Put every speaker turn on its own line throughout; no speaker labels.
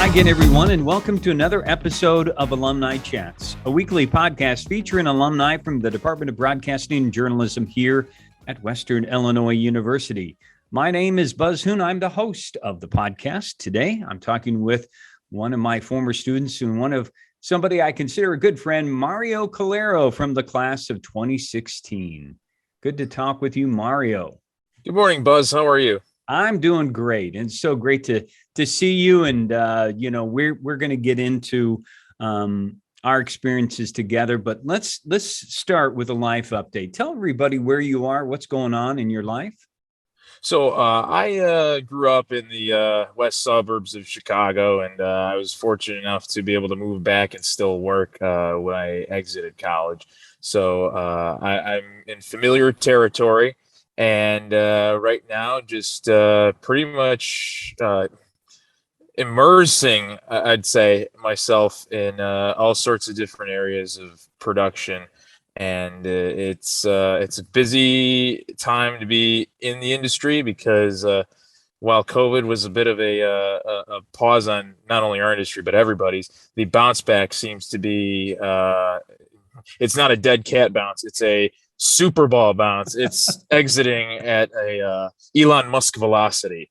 Hi again, everyone, and welcome to another episode of Alumni Chats, a weekly podcast featuring alumni from the Department of Broadcasting and Journalism here at Western Illinois University. My name is Buzz Hoon. I'm the host of the podcast. Today, I'm talking with one of my former students and somebody I consider a good friend, Mario Calero from the class of 2016. Good to talk with you, Mario.
Good morning, Buzz. How are you?
I'm doing great. And it's so great to see you. And, we're going to get into our experiences together. But let's start with a life update. Tell everybody where you are, what's going on in your life.
So I grew up in the west suburbs of Chicago, and I was fortunate enough to be able to move back and still work when I exited college. So I'm in familiar territory. And right now, just pretty much immersing, I'd say, myself in all sorts of different areas of production. And it's a busy time to be in the industry because while COVID was a bit of a pause on not only our industry, but everybody's, the bounce back seems to be, it's not a dead cat bounce. It's a Super Bowl bounce. It's exiting at a Elon Musk velocity.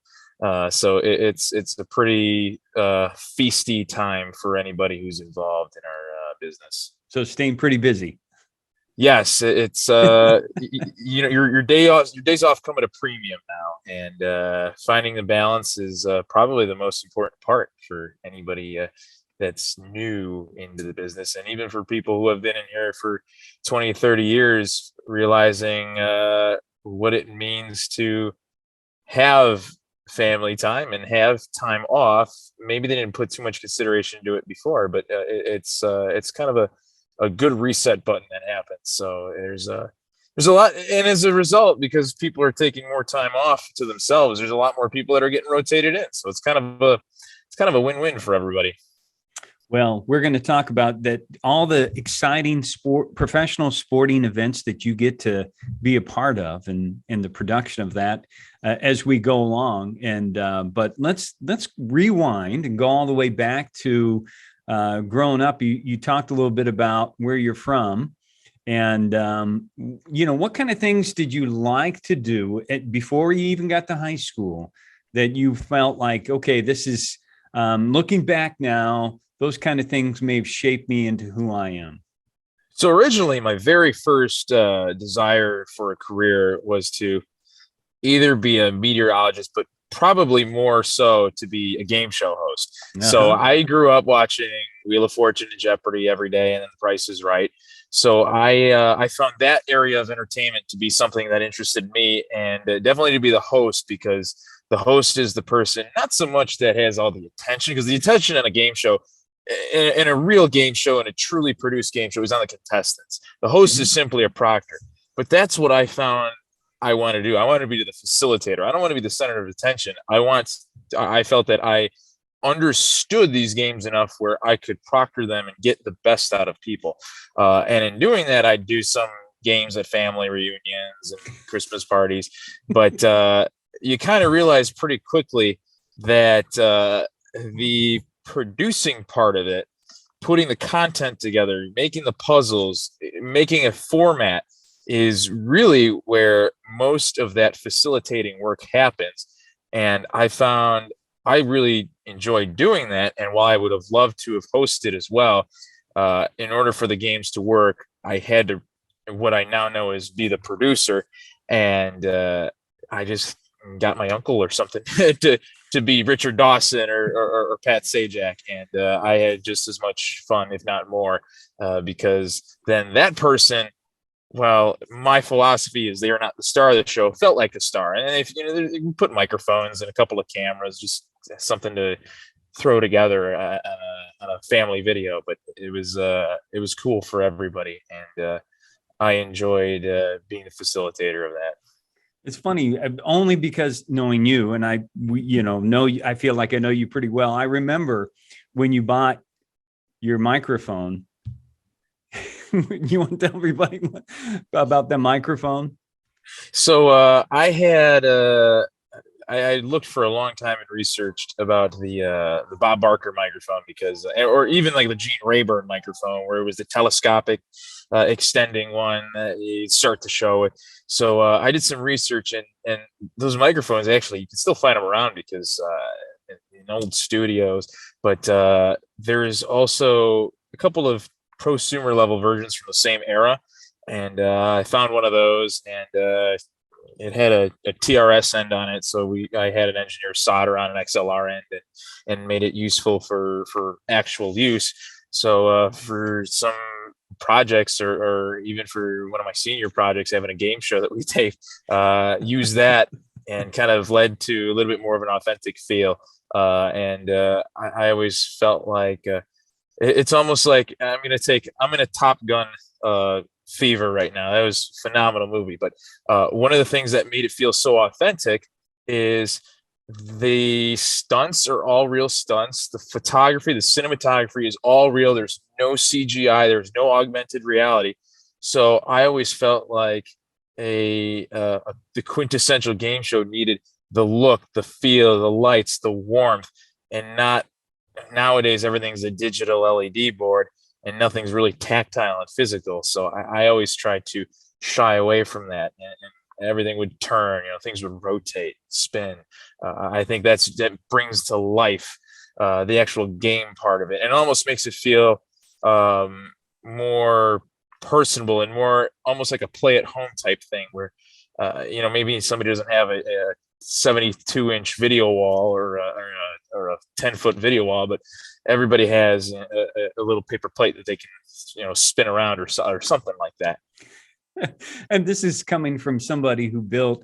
So it's a pretty feisty time for anybody who's involved in our business.
So staying pretty busy.
Yes, it's your days off come at a premium now, and finding the balance is probably the most important part for anybody that's new into the business. And even for people who have been in here for 20, 30 years, realizing what it means to have family time and have time off. Maybe they didn't put too much consideration into it before, but it's kind of a good reset button that happens. So there's a lot, and as a result, because people are taking more time off to themselves, there's a lot more people that are getting rotated in. So it's kind of a win-win for everybody.
Well, we're going to talk about that, all the exciting professional sporting events that you get to be a part of, and the production of that as we go along. And but let's rewind and go all the way back to growing up. You talked a little bit about where you're from, and what kind of things did you like to do before you even got to high school that you felt like, okay, this is looking back now, those kind of things may have shaped me into who I am?
So originally, my very first desire for a career was to either be a meteorologist, but probably more so to be a game show host. Uh-huh. So I grew up watching Wheel of Fortune and Jeopardy every day, and then The Price is Right. So I found that area of entertainment to be something that interested me, and definitely to be the host, because the host is the person, not so much that has all the attention, because the attention in a game show, in a real game show, and a truly produced game show, is on the contestants. The host is simply a proctor. But that's what I found I want to do. I want to be the facilitator. I don't want to be the center of attention. I felt that I understood these games enough where I could proctor them and get the best out of people. And in doing that, I'd do some games at family reunions and Christmas parties. But you kind of realize pretty quickly that the producing part of it, putting the content together, making the puzzles, making a format, is really where most of that facilitating work happens. And I found I really enjoyed doing that. And while I would have loved to have hosted as well, in order for the games to work, I had to, what I now know is, be the producer. And I just got my uncle or something to be Richard Dawson or Pat Sajak. And I had just as much fun, if not more, because then that person, well, my philosophy is they are not the star of the show, felt like the star. And if you put microphones and a couple of cameras, just something to throw together on a family video. But it was cool for everybody, and I enjoyed being the facilitator of that.
It's funny, only because knowing you, and I feel like I know you pretty well. I remember when you bought your microphone. You want to tell everybody about that microphone?
So I I looked for a long time and researched about the Bob Barker microphone because, or even like the Gene Rayburn microphone, where it was the telescopic extending one that you start to show it. So I did some research, and those microphones actually you can still find them around because in old studios, but there is also a couple of prosumer level versions from the same era, and I found one of those, and it had a TRS end on it, so I had an engineer solder on an XLR end and made it useful for actual use. So for some projects or even for one of my senior projects, having a game show that we taped, use that and kind of led to a little bit more of an authentic feel. I always felt like it's almost like I'm in a Top Gun fever right now. That was a phenomenal movie. But one of the things that made it feel so authentic is the stunts are all real stunts. The photography, the cinematography is all real. There's no CGI. There's no augmented reality. So I always felt like the quintessential game show needed the look, the feel, the lights, the warmth, and not nowadays everything's a digital LED board and nothing's really tactile and physical. So I always try to shy away from that, and everything would turn, things would rotate, spin. I think that brings to life the actual game part of it, and almost makes it feel more personable and more almost like a play at home type thing where, maybe somebody doesn't have a 72-inch video wall or a 10-foot video wall, but everybody has a little paper plate that they can spin around or something like that.
And this is coming from somebody who built,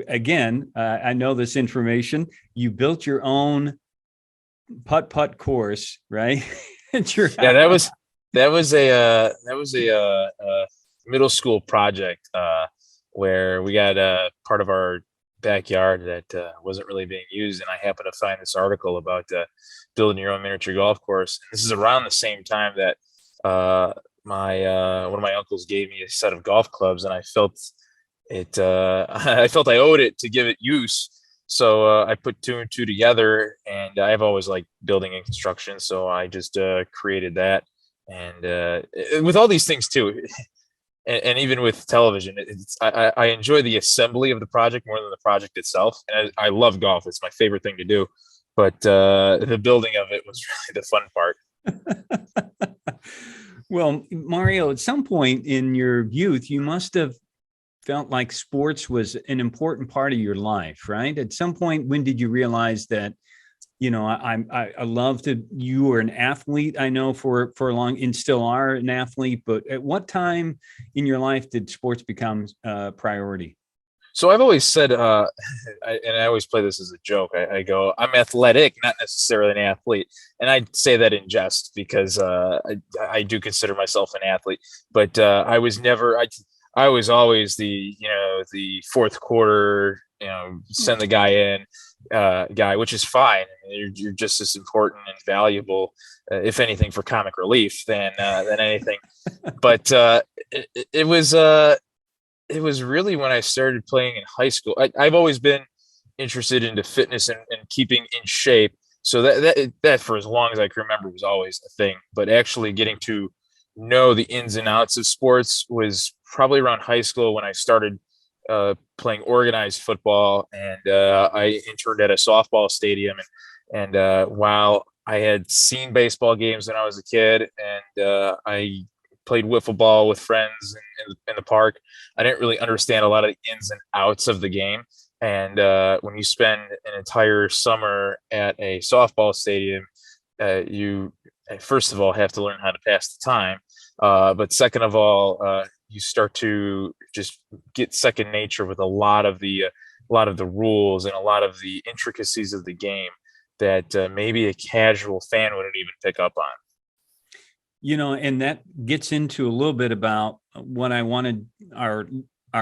again, I know this information, you built your own putt course, right?
Yeah, that was a middle school project where we got part of our backyard that wasn't really being used, and I happened to find this article about building your own miniature golf course. This is around the same time that one of my uncles gave me a set of golf clubs, and I felt I owed it to give it use. So I put two and two together, and I've always liked building and construction, so I just created that. And with all these things too, and even with television, I enjoy the assembly of the project more than the project itself. And I love golf; it's my favorite thing to do. But the building of it was really the fun part.
Well, Mario, at some point in your youth, you must have felt like sports was an important part of your life, right? At some point, when did you realize that, I love to, you were an athlete, I know for a long, and still are an athlete, but at what time in your life did sports become a priority?
So I've always said, and I always play this as a joke. I go, I'm athletic, not necessarily an athlete, and I say that in jest because I do consider myself an athlete. But I was never. I was always the fourth quarter, send the guy in guy, which is fine. You're just as important and valuable, if anything, for comic relief than anything. But it was really when I started playing in high school. I've always been interested into fitness and keeping in shape. So that for as long as I can remember was always a thing. But actually getting to know the ins and outs of sports was probably around high school when I started playing organized football, and I interned at a softball stadium. And while I had seen baseball games when I was a kid, and I played wiffle ball with friends in the park, I didn't really understand a lot of the ins and outs of the game. And when you spend an entire summer at a softball stadium, you first of all have to learn how to pass the time, but second of all, you start to just get second nature with a lot of the rules and a lot of the intricacies of the game that maybe a casual fan wouldn't even pick up on.
And that gets into a little bit about what I wanted our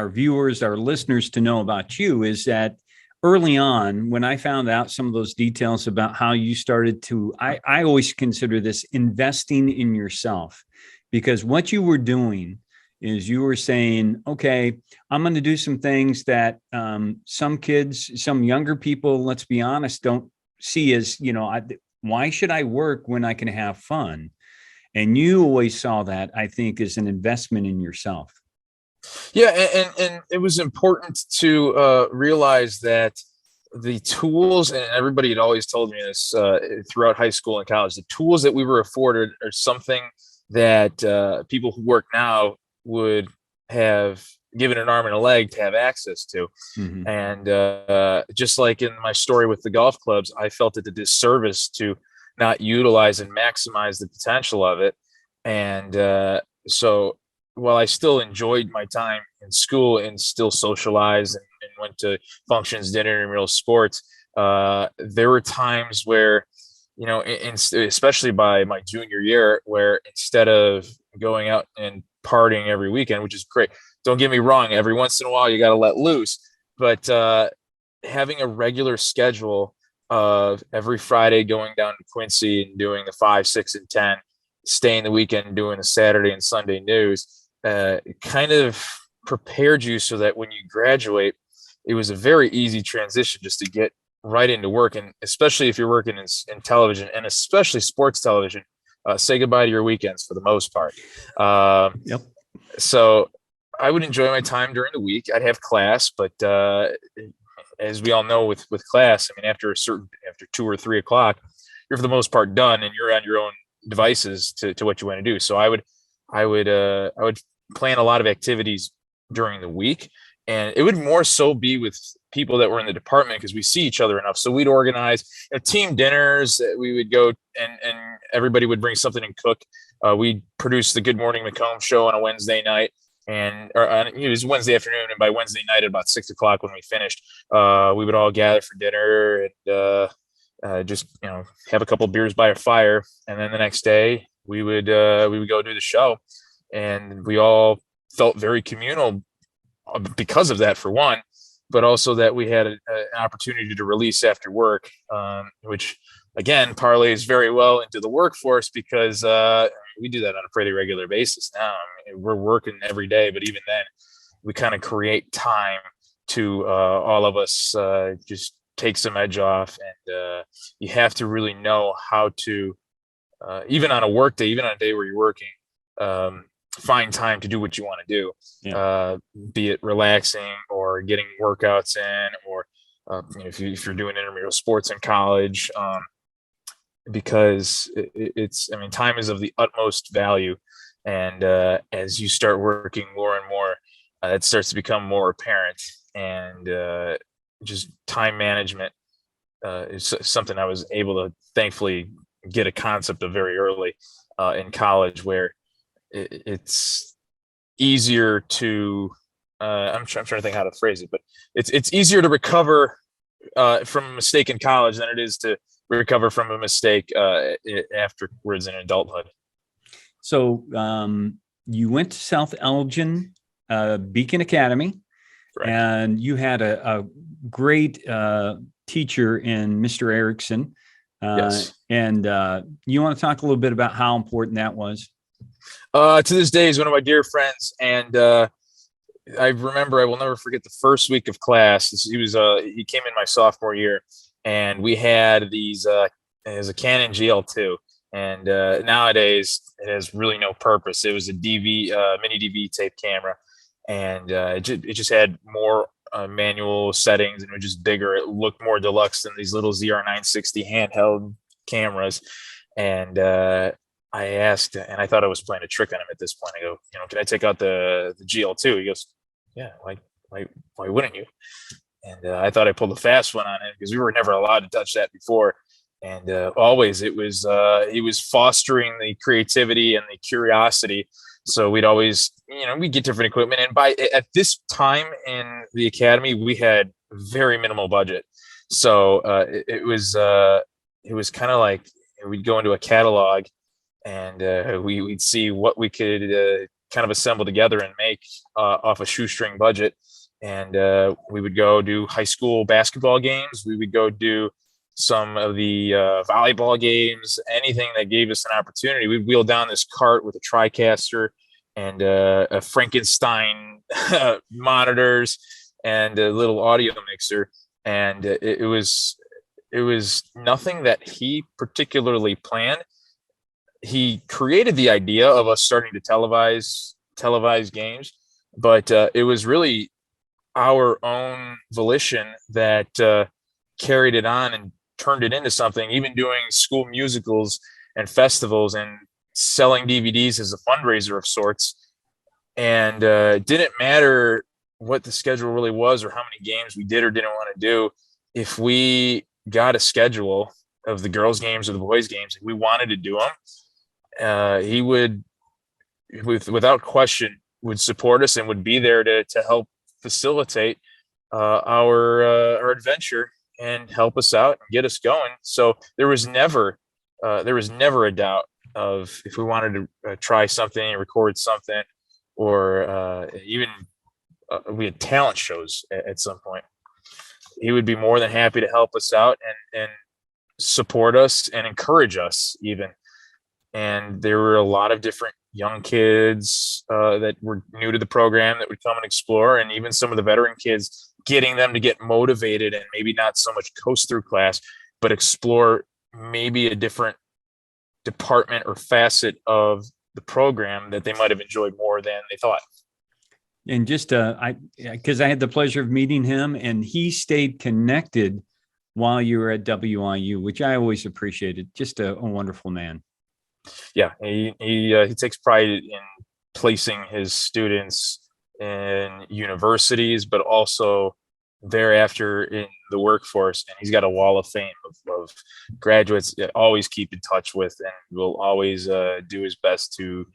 viewers, our listeners to know about you, is that early on, when I found out some of those details about how you started to, I always consider this investing in yourself, because what you were doing is you were saying, okay, I'm going to do some things that some kids, some younger people, let's be honest, don't see as, why should I work when I can have fun? And you always saw that, I think, as an investment in yourself.
Yeah, and it was important to realize that the tools, and everybody had always told me this throughout high school and college, the tools that we were afforded are something that people who work now would have given an arm and a leg to have access to.
Mm-hmm.
And just like in my story with the golf clubs, I felt it a disservice to not utilize and maximize the potential of it. And so while I still enjoyed my time in school and still socialized and went to functions, dinner, and real sports, there were times where, especially by my junior year, where instead of going out and partying every weekend, which is great, don't get me wrong, every once in a while you got to let loose, but having a regular schedule of every Friday going down to Quincy and doing the 5, 6, and 10, staying the weekend and doing the Saturday and Sunday news, kind of prepared you so that when you graduate, it was a very easy transition just to get right into work. And especially if you're working in television, and especially sports television, say goodbye to your weekends for the most part.
Yep.
So I would enjoy my time during the week. I'd have class, but as we all know with class, I mean, after 2 or 3 o'clock, you're for the most part done, and you're on your own devices to what you want to do. So I would plan a lot of activities during the week, and it would more so be with people that were in the department because we see each other enough. So we'd organize team dinners. We would go and everybody would bring something and cook. We'd produce the Good Morning Macomb show on a Wednesday night, it was Wednesday afternoon, and by Wednesday night at about 6 o'clock when we finished, we would all gather for dinner and just have a couple beers by a fire, and then the next day we would go do the show, and we all felt very communal because of that, for one, but also that we had an opportunity to release after work, which again parlays very well into the workforce because we do that on a pretty regular basis now. I mean, we're working every day, but even then we kind of create time to all of us just take some edge off, and you have to really know how to even on a work day, even on a day where you're working, find time to do what you want to do. Yeah. Be it relaxing or getting workouts in, or if you're doing intramural sports in college, because time is of the utmost value, and as you start working more and more, it starts to become more apparent, and just time management is something I was able to thankfully get a concept of very early in college, where it's easier to I'm trying to think how to phrase it, but it's easier to recover from a mistake in college than it is to recover from a mistake afterwards in adulthood.
So you went to South Elgin Beacon Academy. Correct. And you had a great teacher in Mr. Erickson. Yes. And you want to talk a little bit about how important that was?
To this day, he's one of my dear friends, and I will never forget the first week of class. He came in my sophomore year, and we had these it was a Canon GL2, and nowadays it has really no purpose. It was a mini DV tape camera, and it just had more manual settings, and it was just bigger. It looked more deluxe than these little ZR960 handheld cameras, and I asked, and I thought I was playing a trick on him at this point. I go, can I take out the GL2? He goes, yeah, why wouldn't you? And I thought I pulled a fast one on it because we were never allowed to touch that before. And always he was fostering the creativity and the curiosity. So we'd always, we'd get different equipment. And at this time in the academy, we had very minimal budget. So it was kind of like we'd go into a catalog, and we'd see what we could kind of assemble together and make off a shoestring budget. And we would go do high school basketball games. We would go do some of the volleyball games, anything that gave us an opportunity. We'd wheel down this cart with a TriCaster and a Frankenstein monitors and a little audio mixer. And it was nothing that he particularly planned. He created the idea of us starting to televise games, but it was really our own volition that carried it on and turned it into something. Even doing school musicals and festivals and selling DVDs as a fundraiser of sorts. And it didn't matter what the schedule really was or how many games we did or didn't want to do. If we got a schedule of the girls' games or the boys' games, if we wanted to do them, he would, without question, would support us and would be there to help facilitate our adventure and help us out and get us going. So there was never a doubt of if we wanted to try something, record something, or even we had talent shows at some point. He would be more than happy to help us out and support us and encourage us even. And there were a lot of different young kids that were new to the program that would come and explore, and even some of the veteran kids, getting them to get motivated and maybe not so much coast through class, but explore maybe a different department or facet of the program that they might have enjoyed more than they thought.
And just because I had the pleasure of meeting him, and he stayed connected while you were at WIU, which I always appreciated. Just a wonderful man.
Yeah, he takes pride in placing his students in universities, but also thereafter in the workforce. And he's got a wall of fame of graduates that always keep in touch with, and will always do his best to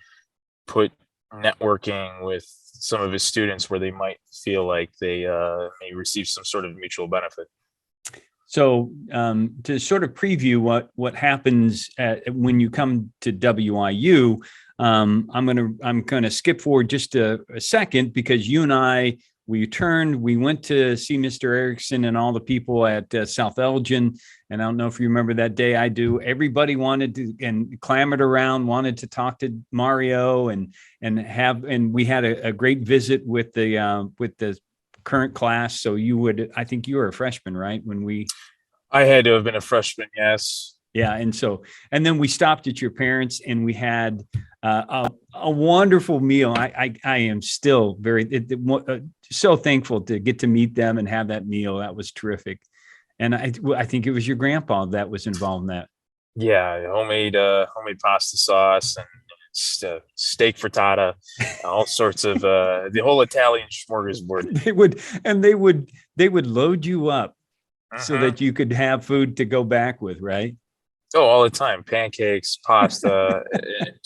put networking with some of his students where they might feel like they may receive some sort of mutual benefit.
So to sort of preview what happens when you come to WIU, I'm gonna skip forward just a second, because you and I, we went to see Mr. Erickson and all the people at South Elgin. And I don't know if you remember that day. I do. Everybody wanted to and clamored around, wanted to talk to Mario and we had a great visit with the current class. So I think you were a freshman, right?
I had to have been a freshman. Yes.
Yeah. And then we stopped at your parents and we had a wonderful meal. I am still so thankful to get to meet them and have that meal. That was terrific. And I think it was your grandpa that was involved in that.
Yeah. Homemade pasta sauce and steak frittata, all sorts of the whole Italian smorgasbord.
They would load you up so that you could have food to go back with, right?
Oh, all the time. Pancakes, pasta,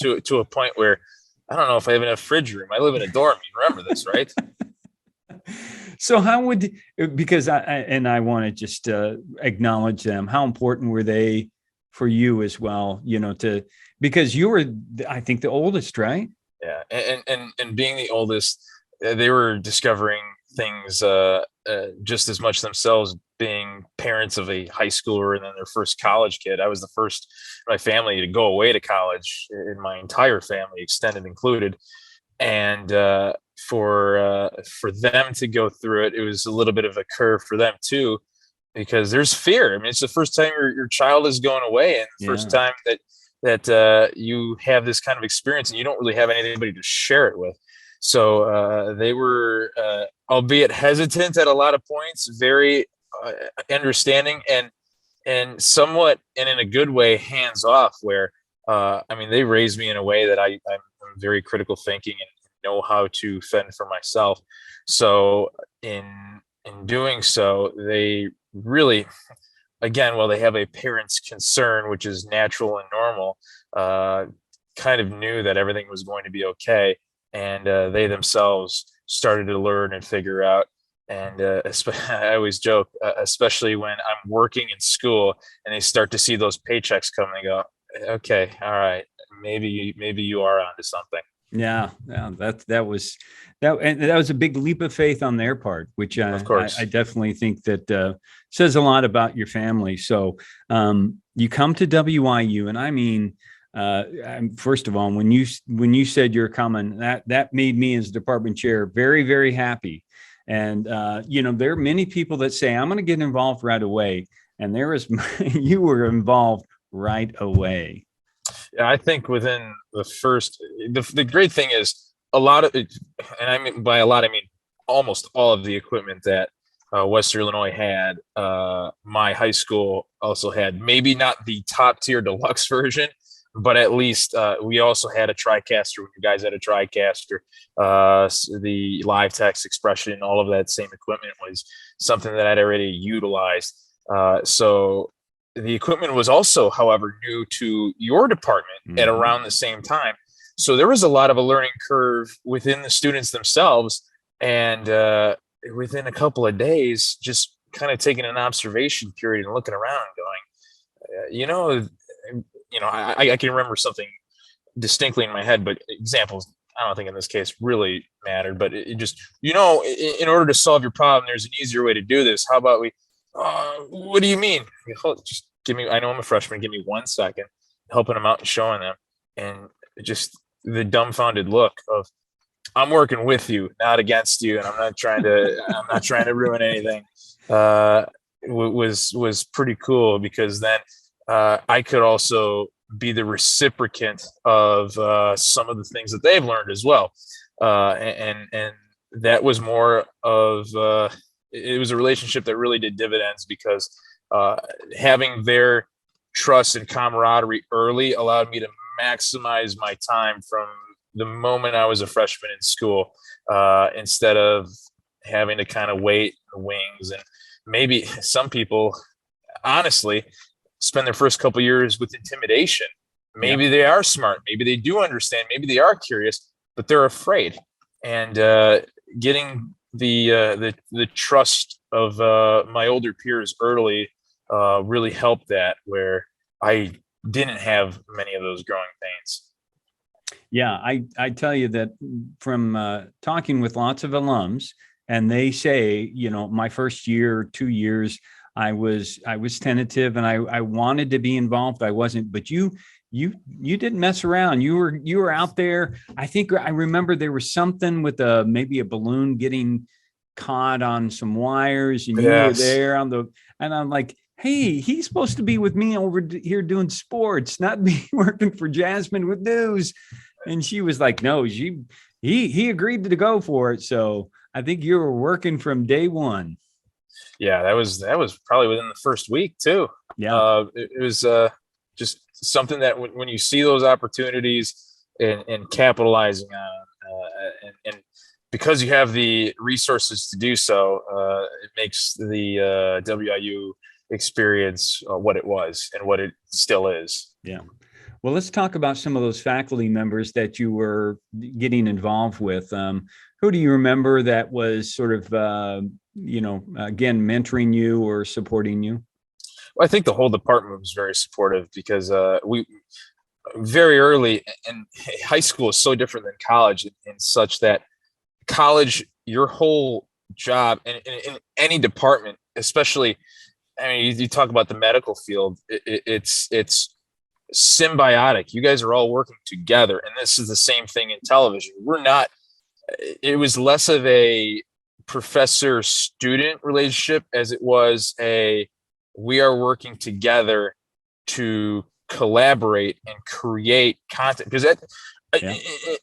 to a point where I don't know if I have enough fridge room. I live in a dorm. You remember this, right?
So because I want to just acknowledge them. How important were they for you as well? Because you were, I think, the oldest, right?
Yeah. And being the oldest, they were discovering things just as much themselves, being parents of a high schooler and then their first college kid. I was the first in my family to go away to college, in my entire family, extended included. And for them to go through it, it was a little bit of a curve for them too, because there's fear. I mean, it's the first time your child is going away, and the first time that you have this kind of experience, and you don't really have anybody to share it with. So they were, albeit hesitant at a lot of points, very understanding and somewhat, and in a good way, hands off, where they raised me in a way that I'm very critical thinking and know how to fend for myself. So in doing so, they really, again, while they have a parent's concern, which is natural and normal, kind of knew that everything was going to be okay. And they themselves started to learn and figure out. And I always joke, especially when I'm working in school and they start to see those paychecks come, and they go, okay, all right, maybe you are onto something.
Yeah, that was a big leap of faith on their part, which
of course.
I definitely think that says a lot about your family. So you come to WIU, and I mean, First of all, when you said you're coming, that made me as department chair very, very happy. And there are many people that say I'm going to get involved right away, and there is you were involved right away.
Yeah, I think within the first, the great thing is a lot of, and I mean by a lot, I mean almost all of the equipment that Western Illinois had, my high school also had. Maybe not the top tier deluxe version, but at least we also had a TriCaster. When you guys had a TriCaster, the live text expression, all of that same equipment was something that I'd already utilized. So the equipment was also, however, new to your department at around the same time. So there was a lot of a learning curve within the students themselves. And within a couple of days, just kind of taking an observation period and looking around and going, I can remember something distinctly in my head, but examples, I don't think in this case really mattered, but it just, in order to solve your problem, there's an easier way to do this. How about what do you mean? Just give me, I know I'm a freshman, give me 1 second, helping them out and showing them. And just the dumbfounded look of, I'm working with you, not against you. And I'm not trying to ruin anything. Was pretty cool, because then I could also be the reciprocant of some of the things that they've learned as well. And that was more of, it was a relationship that really did dividends, because having their trust and camaraderie early allowed me to maximize my time from the moment I was a freshman in school, instead of having to kind of wait in the wings. And maybe some people, honestly, spend their first couple of years with intimidation. Maybe they are smart. Maybe they do understand. Maybe they are curious, but they're afraid. And getting the trust of my older peers early really helped that, where I didn't have many of those growing pains.
Yeah, I tell you that from talking with lots of alums, and they say, my first year, 2 years, I was tentative, and I wanted to be involved. I wasn't, but you didn't mess around. You were out there. I think I remember there was something with maybe a balloon getting caught on some wires, and you were there and I'm like, hey, he's supposed to be with me over here doing sports, not be working for Jasmine with news. And she was like, no, he agreed to go for it. So I think you were working from day one.
Yeah, that was probably within the first week too.
Yeah,
it was just something that when you see those opportunities and capitalizing on, and because you have the resources to do so, it makes the WIU experience what it was and what it still is.
Yeah. Well, let's talk about some of those faculty members that you were getting involved with. Who do you remember that was sort of, again, mentoring you or supporting you?
Well, I think the whole department was very supportive, because we very early, and high school is so different than college in such that college, your whole job in any department, especially, I mean, you talk about the medical field, it's symbiotic. You guys are all working together, and this is the same thing in television. It was less of a professor-student relationship as it was we are working together to collaborate and create content. Because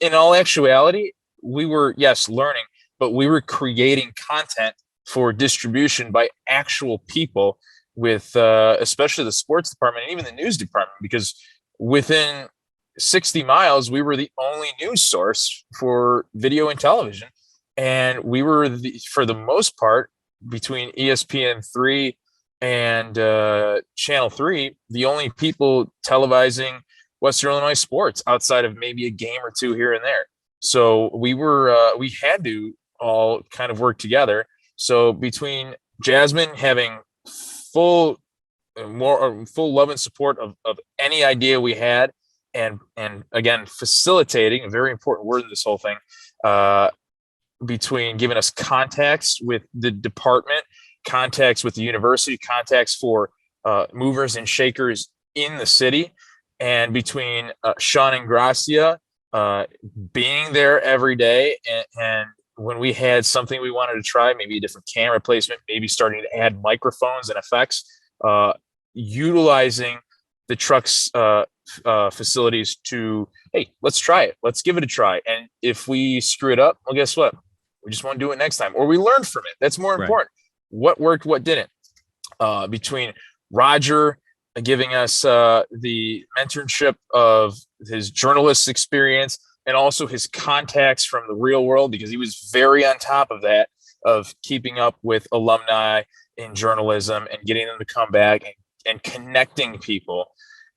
in all actuality, we were, yes, learning, but we were creating content for distribution by actual people, with especially the sports department and even the news department, because within 60 miles, we were the only news source for video and television. And we were, for the most part, between ESPN3 and Channel 3, the only people televising Western Illinois sports outside of maybe a game or two here and there. So we had to all kind of work together. So between Jasmine having full love and support of any idea we had, and again, facilitating, a very important word in this whole thing, between giving us contacts with the department, contacts with the university, contacts for movers and shakers in the city, And between Sean and Gracia being there every day, and when we had something we wanted to try, maybe a different camera placement, maybe starting to add microphones and effects, utilizing the truck's facilities to, hey, let's try it. Let's give it a try. And if we screw it up, well, guess what? We just want to do it next time, or we learn from it. That's more important. What worked, what didn't. Between Roger giving us the mentorship of his journalist experience and also his contacts from the real world, because he was very on top of that, of keeping up with alumni in journalism and getting them to come back and connecting people.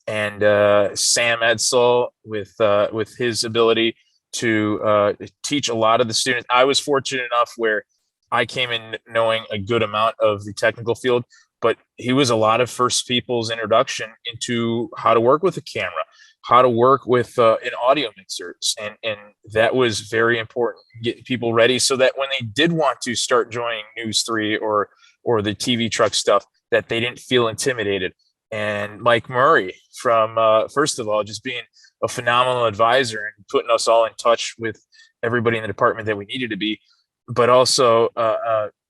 And Sam Edsel with his ability to teach a lot of the students. I was fortunate enough where I came in knowing a good amount of the technical field, but he was a lot of first people's introduction into how to work with a camera, how to work with an audio mixers. And that was very important, get people ready so that when they did want to start joining News 3 or the TV truck stuff, that they didn't feel intimidated. And Mike Murray from, first of all, just being a phenomenal advisor and putting us all in touch with everybody in the department that we needed to be, but also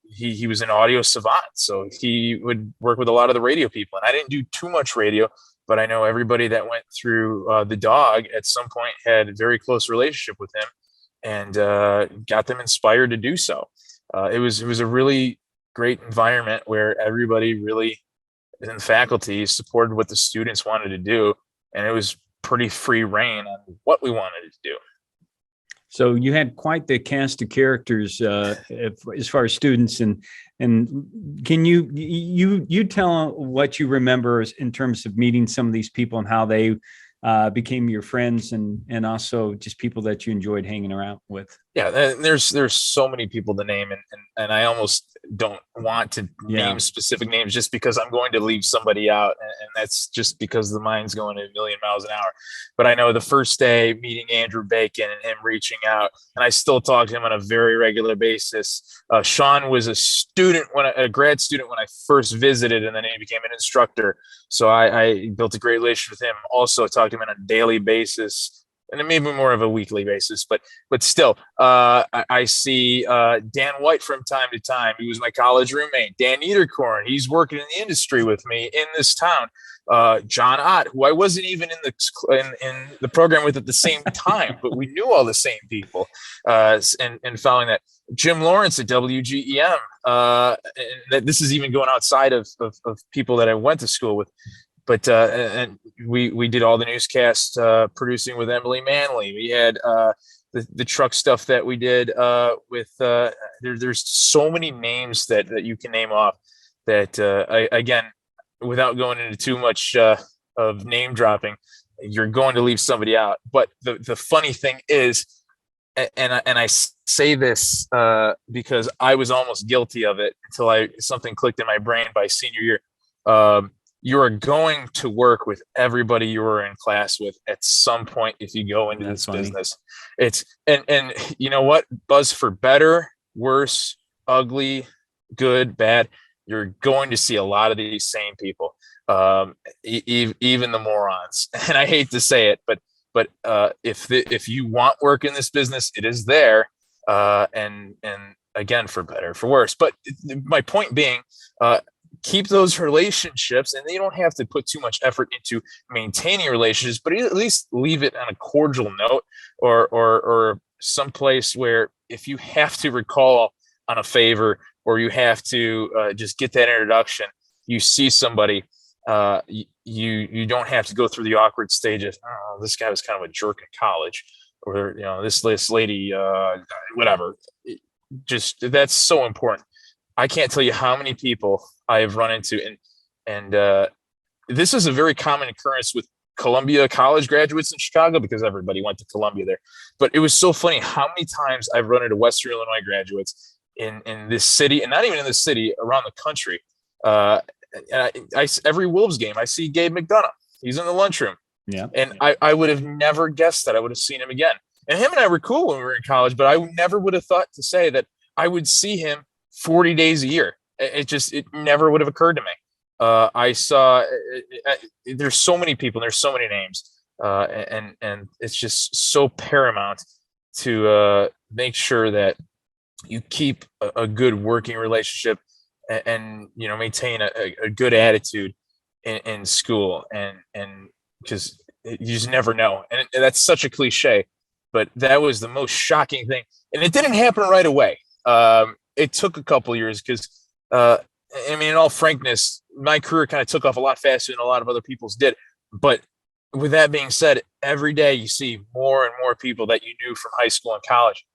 he was an audio savant. So he would work with a lot of the radio people. And I didn't do too much radio, but I know everybody that went through the dog at some point had a very close relationship with him and got them inspired to do so. It was a really great environment where everybody really in the faculty supported what the students wanted to do. And it was pretty free reign on what we wanted to do.
So you had quite the cast of characters as far as students, and can you tell what you remember in terms of meeting some of these people and how they became your friends and also just people that you enjoyed hanging around with?
Yeah, there's so many people to name, and I almost don't want to name specific names just because I'm going to leave somebody out, and that's just because the mind's going a million miles an hour. But I know the first day meeting Andrew Bacon and him reaching out, and I still talk to him on a very regular basis. Sean was a grad student when I first visited, and then he became an instructor. So I built a great relationship with him. Also talked to him on a daily basis, and it may be more of a weekly basis, but still, I see Dan White from time to time. He was my college roommate. Dan Niederkorn, he's working in the industry with me in this town. John Ott, who I wasn't even in the program with at the same time, but we knew all the same people. And following that, Jim Lawrence at WGEM. And this is even going outside of people that I went to school with. But and we did all the newscasts producing with Emily Manley. We had the truck stuff that we did with there's so many names that you can name off that again, without going into too much of name dropping, you're going to leave somebody out. But the funny thing is, and I say this because I was almost guilty of it until something clicked in my brain by senior year. You are going to work with everybody you were in class with at some point if you go into this business. It's and you know what? Buzz, for better, worse, ugly, good, bad, you're going to see a lot of these same people, even the morons. And I hate to say it, but if you want work in this business, it is there. And again, for better, for worse. But my point being, keep those relationships, and you don't have to put too much effort into maintaining relationships, but at least leave it on a cordial note or someplace where if you have to recall on a favor or you have to just get that introduction, you see somebody, you don't have to go through the awkward stages. Oh, this guy was kind of a jerk in college, or this lady, whatever. Just that's so important. I can't tell you how many people I have run into, and this is a very common occurrence with Columbia college graduates in Chicago because everybody went to Columbia there. But it was so funny how many times I've run into Western Illinois graduates in this city, and not even in this city, around the country. And I every Wolves game, I see Gabe McDonough. He's in the lunchroom.
Yeah.
And I would have never guessed that I would have seen him again. And him and I were cool when we were in college, but I never would have thought to say that I would see him 40 days a year. It never would have occurred to me. I saw there's so many people, there's so many names, and it's just so paramount to make sure that you keep a good working relationship and maintain a good attitude in school, and because you just never know, and that's such a cliche, but that was the most shocking thing, and it didn't happen right away. It took a couple years because I mean, in all frankness, my career kind of took off a lot faster than a lot of other people's did. But with that being said, every day you see more and more people that you knew from high school and college.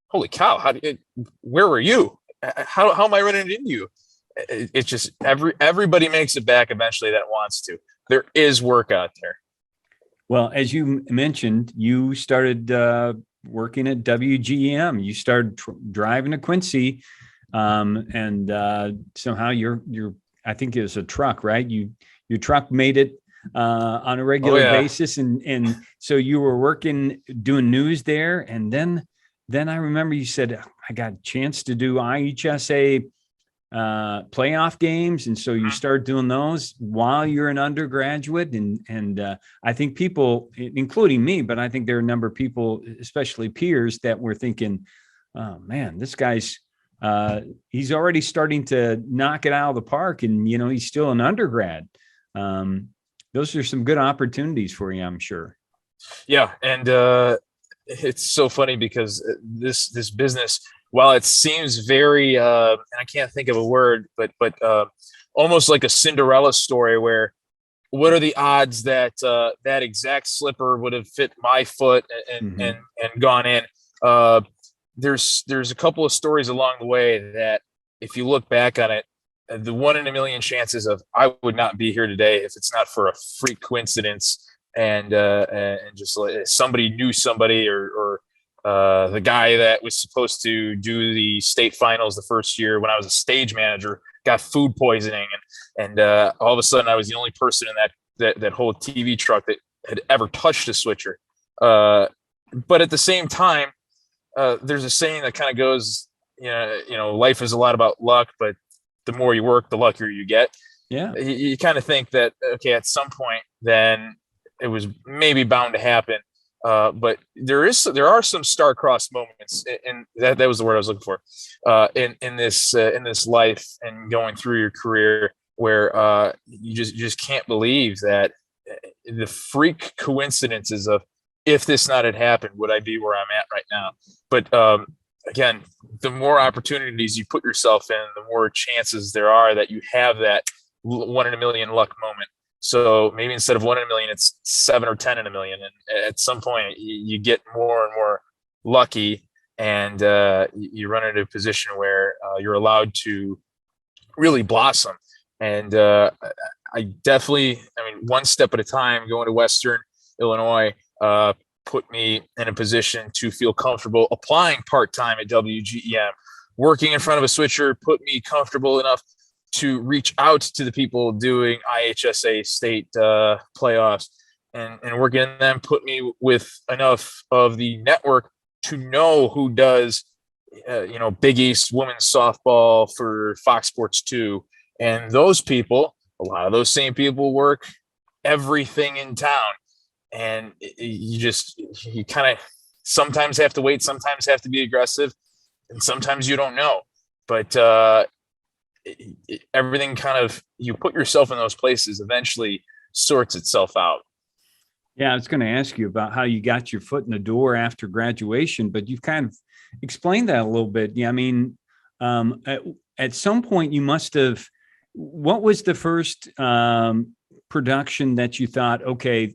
Holy cow! Where were you? How am I running into you? It's just everybody makes it back eventually that wants to. There is work out there.
Well, as you mentioned, you started working at WGEM. You started driving to Quincy, and somehow you're I think it was a truck, right? Your truck made it on a regular basis, and so you were working doing news there, and then I remember you said I got a chance to do IHSA playoff games, and so you start doing those while you're an undergraduate, and I think people, including me, but I think there are a number of people, especially peers, that were thinking, oh man, this guy's he's already starting to knock it out of the park, and he's still an undergrad. Those are some good opportunities for you, I'm sure.
Yeah, and it's so funny because this business, while it seems very and I can't think of a word, but almost like a Cinderella story, where what are the odds that that exact slipper would have fit my foot and gone in? There's a couple of stories along the way that, if you look back on it, the 1 in a million chances of I would not be here today if it's not for a freak coincidence, and just like somebody knew somebody, or the guy that was supposed to do the state finals the first year when I was a stage manager got food poisoning, and all of a sudden I was the only person in that whole TV truck that had ever touched a switcher. But at the same time, there's a saying that kind of goes, life is a lot about luck, but the more you work, the luckier you get.
Yeah.
You kind of think that, okay, at some point, then it was maybe bound to happen. But there are some star-crossed moments, and that was the word I was looking for, in this life and going through your career, where you just can't believe that the freak coincidences of, if this not had happened, would I be where I'm at right now? But again, the more opportunities you put yourself in, the more chances there are that you have that 1 in a million luck moment. So maybe instead of 1 in a million, it's 7 or 10 in a million. And at some point you get more and more lucky, and you run into a position where you're allowed to really blossom. And I definitely, one step at a time, going to Western Illinois put me in a position to feel comfortable applying part-time at WGEM. Working in front of a switcher put me comfortable enough to reach out to the people doing IHSA state playoffs, and working in them put me with enough of the network to know who does, Big East women's softball for Fox Sports 2. And those people, a lot of those same people work everything in town. And you kind of sometimes have to wait, sometimes have to be aggressive, and sometimes you don't know. But everything kind of, you put yourself in those places, eventually sorts itself out.
Yeah, I was going to ask you about how you got your foot in the door after graduation, but you've kind of explained that a little bit. Yeah, at some point you must have. What was the first production that you thought, okay,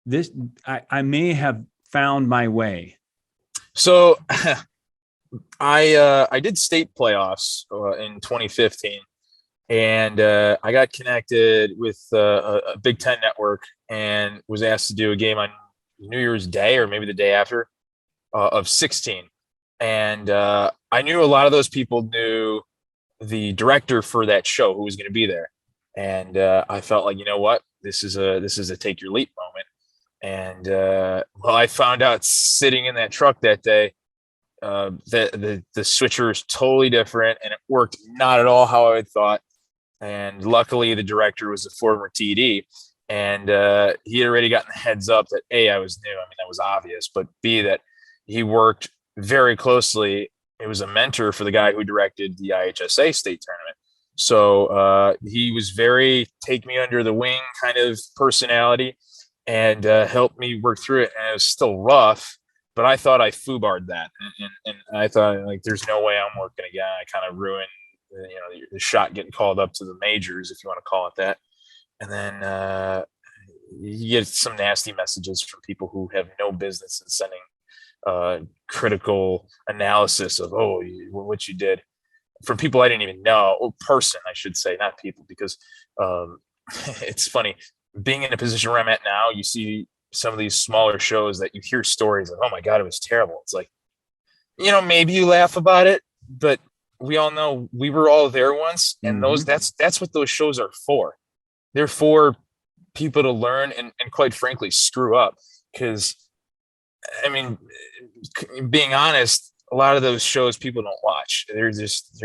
this I may have found my way?
So I did state playoffs in 2015, and I got connected with a Big Ten network and was asked to do a game on New Year's Day, or maybe the day after, of 16. And I knew a lot of those people knew the director for that show, who was going to be there. And I felt like, you know what, this is a take your leap moment. And well, I found out sitting in that truck that day that the switcher is totally different, and it worked not at all how I had thought. And luckily, the director was a former TD, and he had already gotten the heads up that A, I was new. I mean, that was obvious, but B, that he worked very closely. It was a mentor for the guy who directed the IHSA state tournament. So he was very take me under the wing kind of personality, and helped me work through it. And it was still rough, but I thought I foobarred that, and I thought, like, there's no way I'm working again. I kind of ruined, the shot getting called up to the majors, if you want to call it that. And then you get some nasty messages from people who have no business in sending critical analysis of what you did, from people I didn't even know, or person, I should say, not people, because it's funny being in a position where I'm at now. You see some of these smaller shows that you hear stories of, oh my God, it was terrible. It's like, maybe you laugh about it, but we all know we were all there once, and that's what those shows are for. They're for people to learn and quite frankly, screw up. Because, I mean, being honest, a lot of those shows people don't watch. They're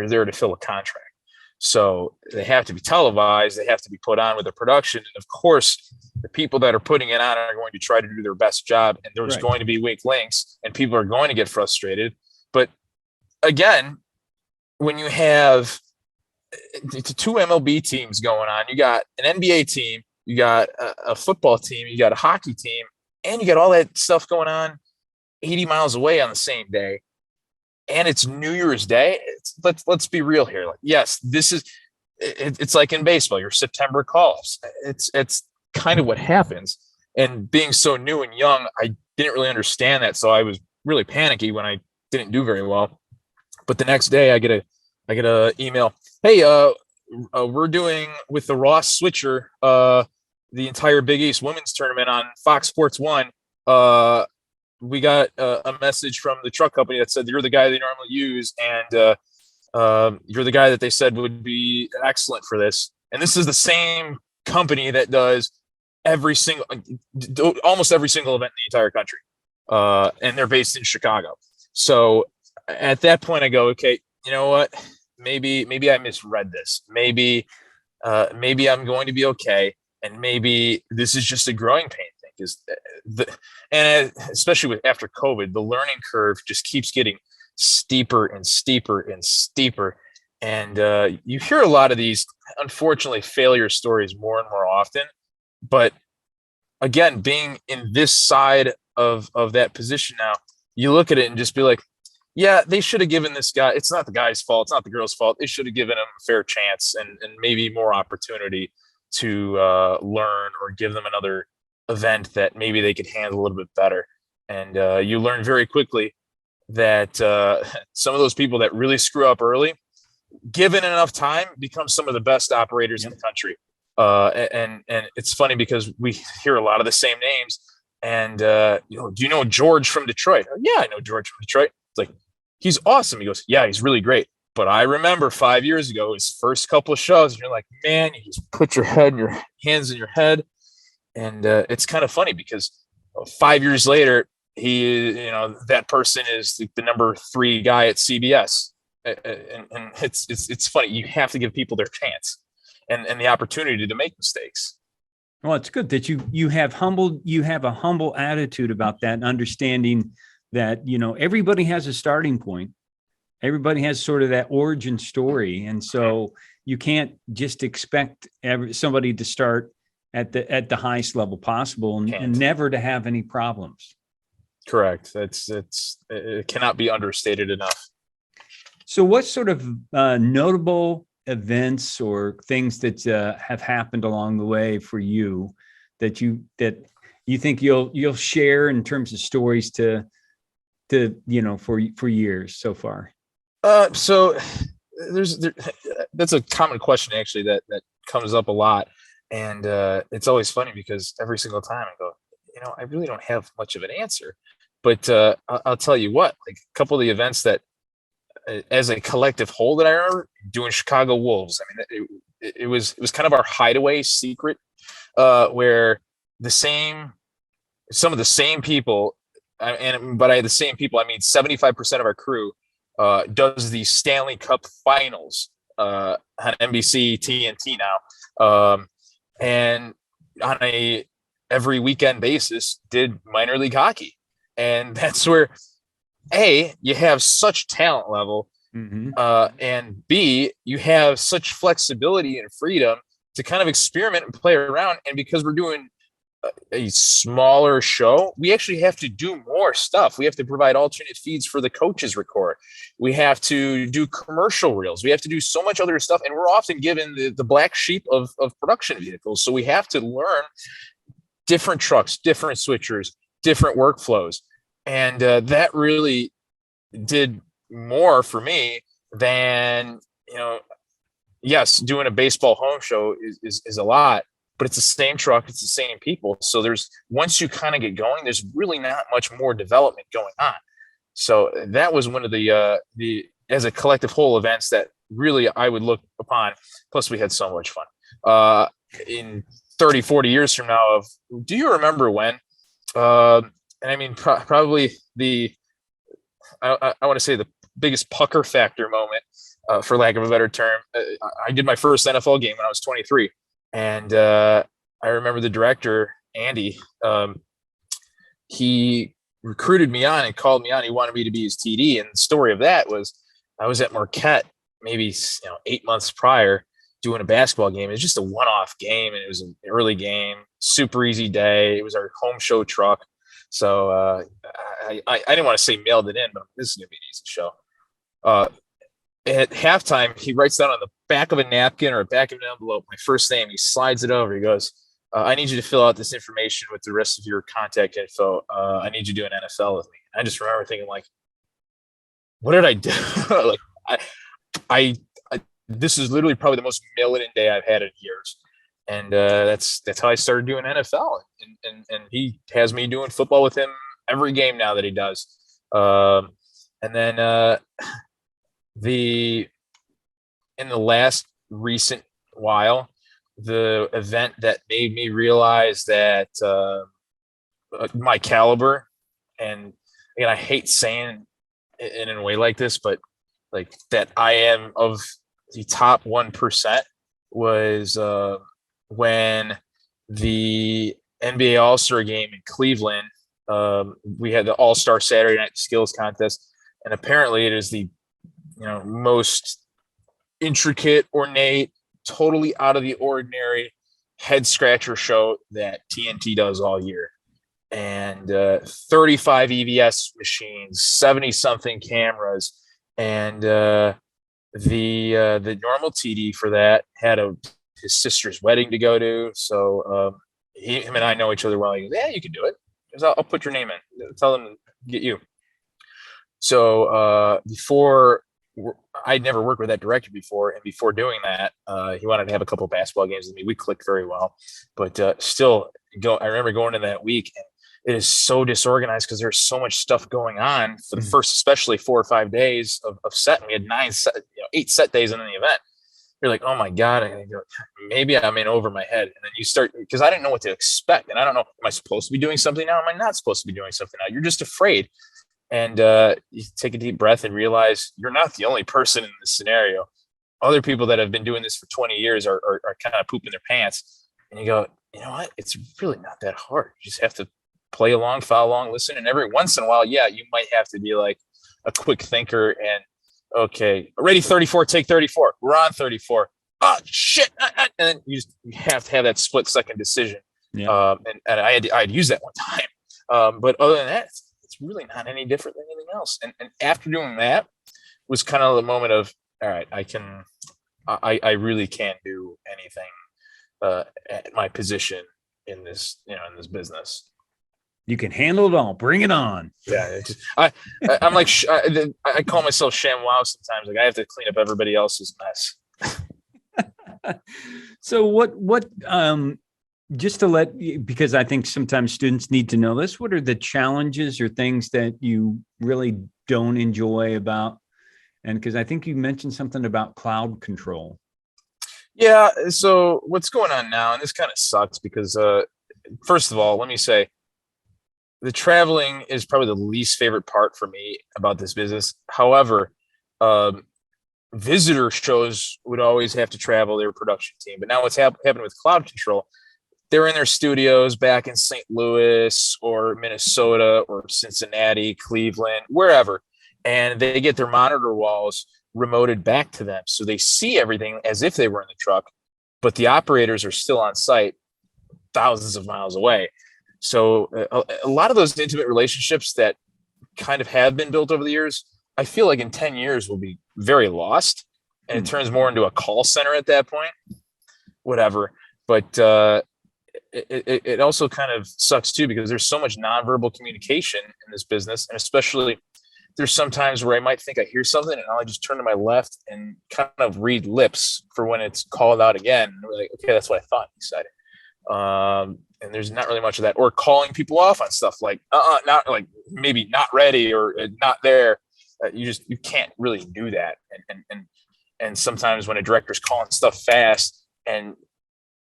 there to fill a contract. So they have to be televised. They have to be put on with a production. And of course, the people that are putting it on are going to try to do their best job. And there's going to be weak links, and people are going to get frustrated. But again, when you have two MLB teams going on, you got an NBA team, you got a football team, you got a hockey team, and you got all that stuff going on 80 miles away on the same day. And it's New Year's Day. Let's be real here. Like, yes, it's like in baseball, your September call-ups. It's kind of what happens. And being so new and young, I didn't really understand that. So I was really panicky when I didn't do very well. But the next day I get a email. Hey, we're doing with the Ross Switcher, the entire Big East women's tournament on Fox Sports 1. We got a message from the truck company that said you're the guy they normally use, and you're the guy that they said would be excellent for this. And this is the same company that does almost every single event in the entire country, and they're based in Chicago. So at that point, I go, okay, you know what? Maybe I misread this. Maybe I'm going to be okay, and maybe this is just a growing pain thing. And especially after COVID, the learning curve just keeps getting steeper and steeper and steeper. And you hear a lot of these, unfortunately, failure stories more and more often. But again, being in this side of that position now, you look at it and just be like, yeah, they should have given this guy, it's not the guy's fault, it's not the girl's fault. They should have given him a fair chance and maybe more opportunity to learn, or give them another event that maybe they could handle a little bit better. And you learn very quickly that some of those people that really screw up early, given enough time, become some of the best operators in the country. And it's funny because we hear a lot of the same names. And do you know George from Detroit? Yeah, I know George from Detroit. It's like, he's awesome. He goes, yeah, he's really great. But I remember 5 years ago, his first couple of shows, and you're like, man, you just put your hands in your head. And it's kind of funny because 5 years later, that person is the number 3 guy at CBS. And it's funny. You have to give people their chance and the opportunity to make mistakes.
Well, it's good that you have a humble attitude about that, understanding that, everybody has a starting point. Everybody has sort of that origin story. And so you can't just expect somebody to start at the highest level possible and never to have any problems.
Correct. It cannot be understated enough.
So what sort of notable events or things that have happened along the way for you that you think you'll share in terms of stories to for years so far?
So that's a common question actually that comes up a lot. And it's always funny because every single time I go, I really don't have much of an answer. But I'll tell you what, like a couple of the events that as a collective whole that I remember doing Chicago Wolves. I mean, it was kind of our hideaway secret where some of the same people, and by the same people, I mean 75% of our crew does the Stanley Cup Finals on NBC, TNT now, and on a every weekend basis did minor league hockey, and that's where you have such talent level, and B, you have such flexibility and freedom to kind of experiment and play around. And because we're doing a smaller show, we actually have to do more stuff. We have to provide alternate feeds for the coaches record. We have to do commercial reels. We have to do so much other stuff. And we're often given the black sheep of production vehicles. So we have to learn different trucks, different switchers, different workflows. And that really did more for me than, yes, doing a baseball home show is a lot, but it's the same truck, it's the same people. So once you kind of get going, there's really not much more development going on. So that was one of the as a collective whole events that really I would look upon. Plus we had so much fun. In 30, 40 years from now, do you remember when? And I mean, probably I want to say the biggest pucker factor moment, for lack of a better term. I did my first NFL game when I was 23. And I remember the director, Andy, he recruited me on and called me on. He wanted me to be his TD. And the story of that was I was at Marquette maybe 8 months prior doing a basketball game. It was just a one-off game, and it was an early game, super easy day. It was our home show truck. So I didn't want to say mailed it in, but this is going to be an easy show. At halftime, he writes down on the back of a napkin or back of an envelope my first name. He slides it over. He goes, I need you to fill out this information with the rest of your contact info. I need you to do an NFL with me. And I just remember thinking, like, what did I do? Like, I this is literally probably the most mail-it-in day I've had in years. And that's how I started doing NFL. And he has me doing football with him every game now that he does. And then in the last recent while, the event that made me realize that my caliber, and again, I hate saying it in a way like this, but like that I am of the top 1%, was when the NBA All-Star game in Cleveland, we had the All-Star Saturday Night Skills Contest, and apparently it is the most intricate, ornate, totally out of the ordinary head scratcher show that TNT does all year. And 35 EVS machines, 70 something cameras, and the normal TD for that had his sister's wedding to go to. So him and I know each other well. He goes, yeah, you can do it. I'll put your name in. Tell them to get you. So before, I'd never worked with that director before, and before doing that, he wanted to have a couple of basketball games with me. We clicked very well, but still, I remember going in that week, and it is so disorganized because there's so much stuff going on for the first, especially 4 or 5 days of set. And we had 8 set days in the event. You're like, oh my God, maybe I'm in over my head. And then you start, because I didn't know what to expect. And I don't know, am I supposed to be doing something now? Am I not supposed to be doing something now? You're just afraid. And you take a deep breath and realize you're not the only person in this scenario. Other people that have been doing this for 20 years are kind of pooping their pants. And you go, you know what? It's really not that hard. You just have to play along, follow along, listen. And every once in a while, you might have to be like a quick thinker and, okay, ready, 34, take 34. We're on 34. Oh, shit. And then you have to have that split second decision. Yeah. And I had used that one time. But other than that, it's really not any different than anything else. And after doing that was kind of the moment of, all right, I really can't do anything at my position in this, in this business.
You can handle it all. Bring it on.
Yeah. I'm like, I call myself ShamWow sometimes. Like I have to clean up everybody else's mess.
So what, just to because I think sometimes students need to know this, what are the challenges or things that you really don't enjoy about? And because I think you mentioned something about cloud control.
Yeah. So what's going on now, and this kind of sucks because, first of all, let me say, the traveling is probably the least favorite part for me about this business. However, visitor shows would always have to travel their production team. But now what's happened with Cloud Control, they're in their studios back in St. Louis or Minnesota or Cincinnati, Cleveland, wherever. And they get their monitor walls remoted back to them. So they see everything as if they were in the truck, but the operators are still on site thousands of miles away. So a lot of those intimate relationships that kind of have been built over the years, I feel like in 10 years will be very lost, and it turns more into a call center at that point, whatever. But it also kind of sucks too, because there's so much nonverbal communication in this business. And especially there's some times where I might think I hear something and I'll just turn to my left and kind of read lips for when it's called out again. And we're like, okay, that's what I thought he said. And there's not really much of that, or calling people off on stuff like, not like maybe not ready or not there. You can't really do that. And sometimes when a director's calling stuff fast and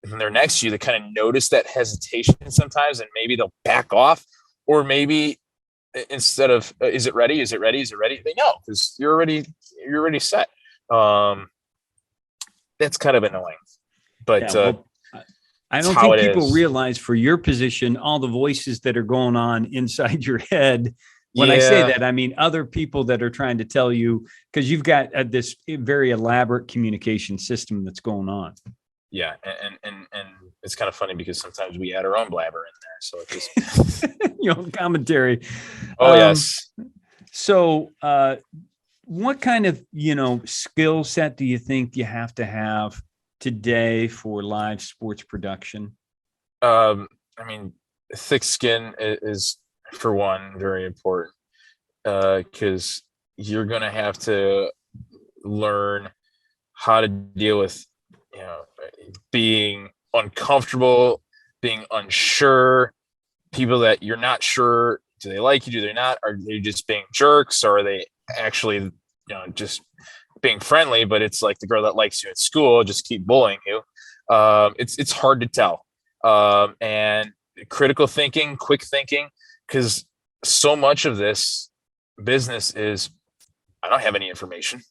they're next to you, they kind of notice that hesitation sometimes, and maybe they'll back off, or maybe instead of, is it ready? Is it ready? Is it ready? They know, because you're already set. That's kind of annoying, but,
I don't think people realize, for your position, all the voices that are going on inside your head. When I say that, I mean other people that are trying to tell you, because you've got this very elaborate communication system that's going on.
Yeah, and it's kind of funny because sometimes we add our own blabber in there, so it just
your own commentary.
Oh yes.
So, what kind of skill set do you think you have to have today for live sports production?
I mean, thick skin is, for one, very important, because you're going to have to learn how to deal with, being uncomfortable, being unsure, people that you're not sure, do they like you, do they not, are they just being jerks, or are they actually, just being friendly, but it's like the girl that likes you at school, just keep bullying you. It's hard to tell. And critical thinking, quick thinking, because so much of this business is, I don't have any information.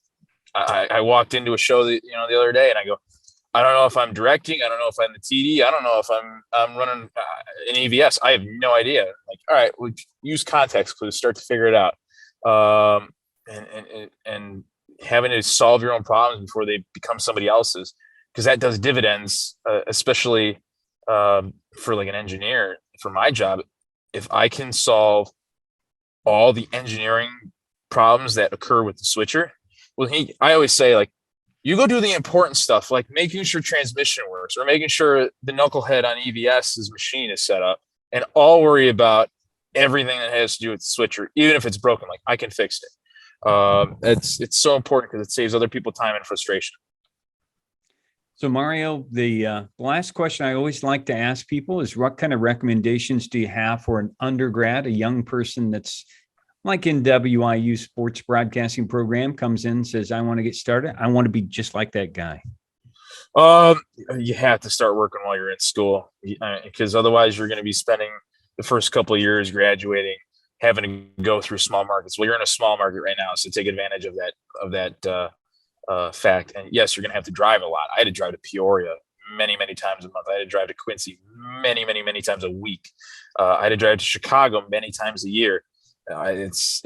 I walked into a show that, the other day, and I go, I don't know if I'm directing. I don't know if I'm the TD. I don't know if I'm running an EVS. I have no idea. Like, all right, we'll use context clues, start to figure it out. And having to solve your own problems before they become somebody else's, because that does dividends, especially for like an engineer. For my job, if I can solve all the engineering problems that occur with the switcher, well, I always say, like, you go do the important stuff, like making sure transmission works, or making sure the knucklehead on EVS's machine is set up, and I'll worry about everything that has to do with the switcher, even if it's broken. Like, I can fix it. It's so important because it saves other people time and frustration.
So, Mario, the last question I always like to ask people is, what kind of recommendations do you have for an undergrad, a young person that's like in WIU sports broadcasting program, comes in and says, I want to get started. I want to be just like that guy.
You have to start working while you're in school, because otherwise you're going to be spending the first couple of years graduating, having to go through small markets. Well, you're in a small market right now, so take advantage of that fact. And yes, you're going to have to drive a lot. I had to drive to Peoria many times a month. I had to drive to Quincy many times a week. I had to drive to Chicago many times a year. It's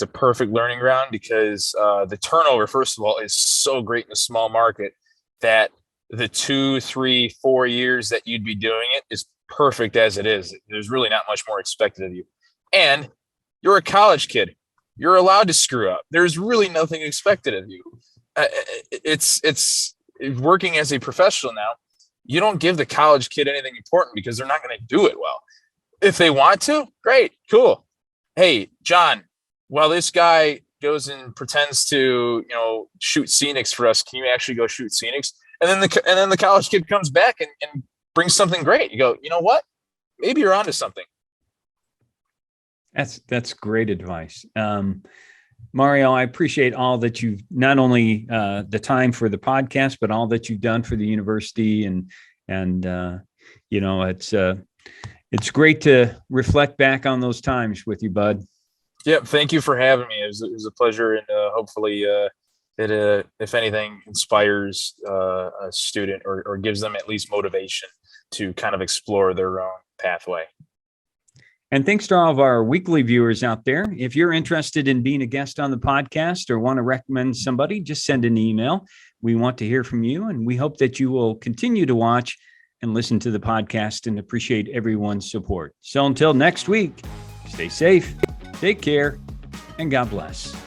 a perfect learning ground, because the turnover, first of all, is so great in a small market that the 2, 3, 4 years that you'd be doing it is perfect as it is. There's really not much more expected of you. And you're a college kid. You're allowed to screw up. There's really nothing expected of you. It's working as a professional now. You don't give the college kid anything important, because they're not going to do it well. If they want to, great, cool. Hey, John, while this guy goes and pretends to, shoot scenics for us, can you actually go shoot scenics? And then the college kid comes back and brings something great. You go, you know what? Maybe you're onto something.
That's great advice. Mario, I appreciate all that you've, not only the time for the podcast, but all that you've done for the university, and it's great to reflect back on those times with you, bud.
Yeah, thank you for having me. It was a pleasure, and hopefully it if anything, inspires a student or gives them at least motivation to kind of explore their own pathway.
And thanks to all of our weekly viewers out there. If you're interested in being a guest on the podcast or want to recommend somebody, just send an email. We want to hear from you, and we hope that you will continue to watch and listen to the podcast and appreciate everyone's support. So until next week, stay safe, take care, and God bless.